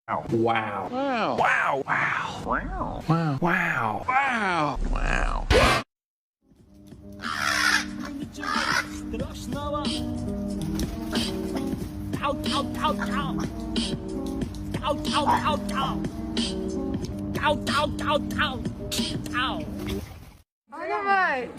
Wow. Wow. Wow. Wow. Wow. Wow. Wow. Wow. Wow. Страшного. Тау, тау, тау, тау. Тау, тау, тау, тау. Тау, тау, тау, тау. Тау. Давай.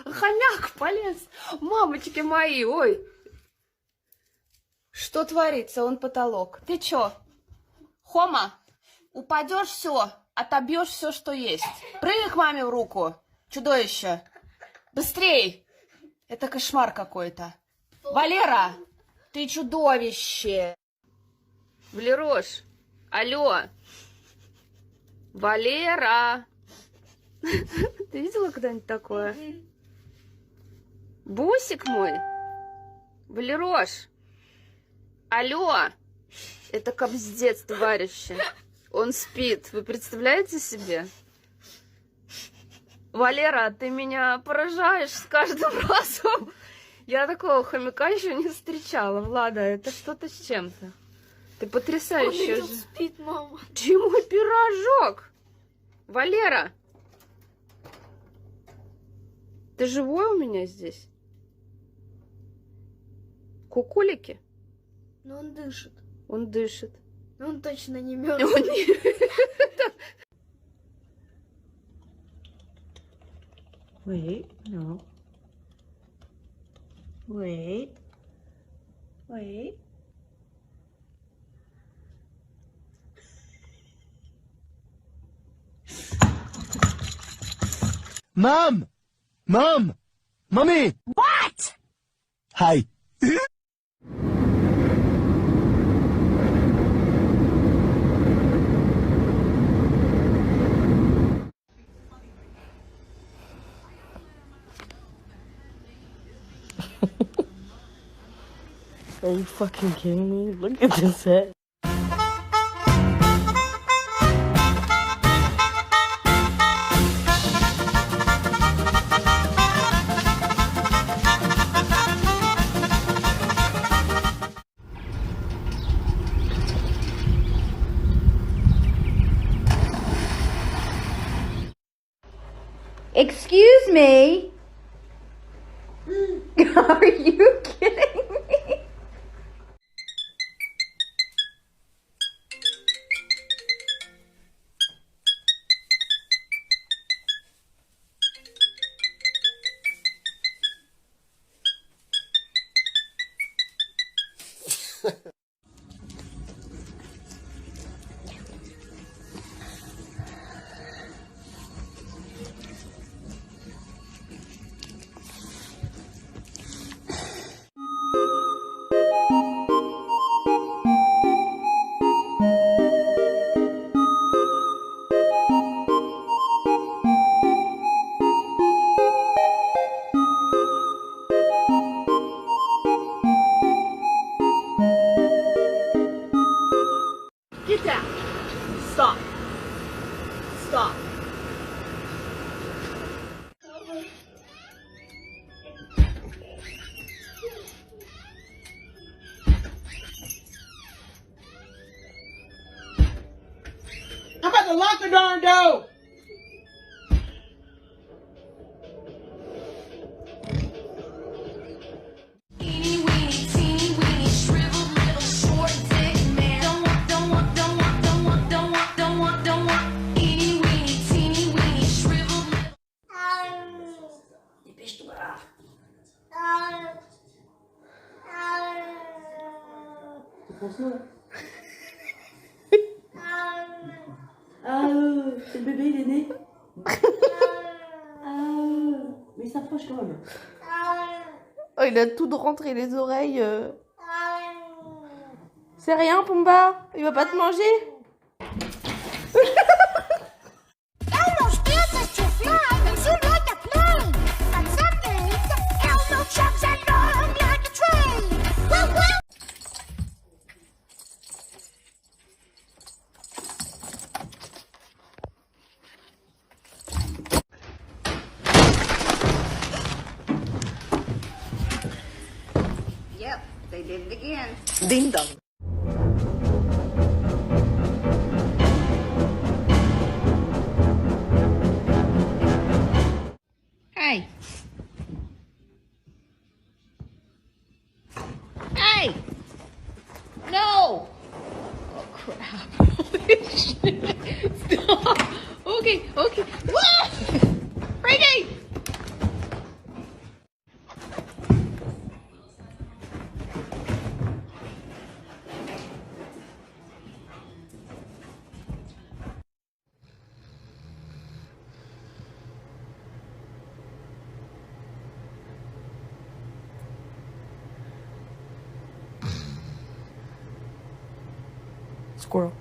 Хомяк полез. Мамочки мои, ой. Что творится? Он потолок. Ты чё? Хома, упадешь все, отобьешь все, что есть. Прыгай к маме в руку, чудовище. Быстрей. Это кошмар какой-то. Валера, ты чудовище. Валерош, алло. Валера. Ты видела когда-нибудь такое? Бусик мой. Валерош. Алло. Это кобздец, товарищи. Он спит. Вы представляете себе? Валера, ты меня поражаешь с каждым разом. Я такого хомяка еще не встречала. Влада, это что-то с чем-то. Ты потрясающая же. Спит, мама. Ты мой пирожок. Валера. Ты живой у меня здесь? Кукулики? Но он дышит. Он дышит. Но он точно не мертв. Он не- Wait, no. Wait. Wait. Mom! Mom! Mummy! What? Hi. Are you fucking kidding me? Look at this head. Excuse me? Are you kidding me? Get down. Stop. Stop. How about to lock the darn door? Teeny weeny, shriveled C'est le bébé, il est né. Mais il s'approche quand même. Oh, il a tout de rentré les oreilles. C'est rien, Pumba? Il va pas te manger? Elmo's business to fly and soon like a plane. But some days, Elmo chugs along like a train. Woo woo! Yep, they did it again. Ding dong. Hey. Hey! No! Oh, crap. Holy shit. Stop. Okay, okay. Whoa! Frankie! Squirrel.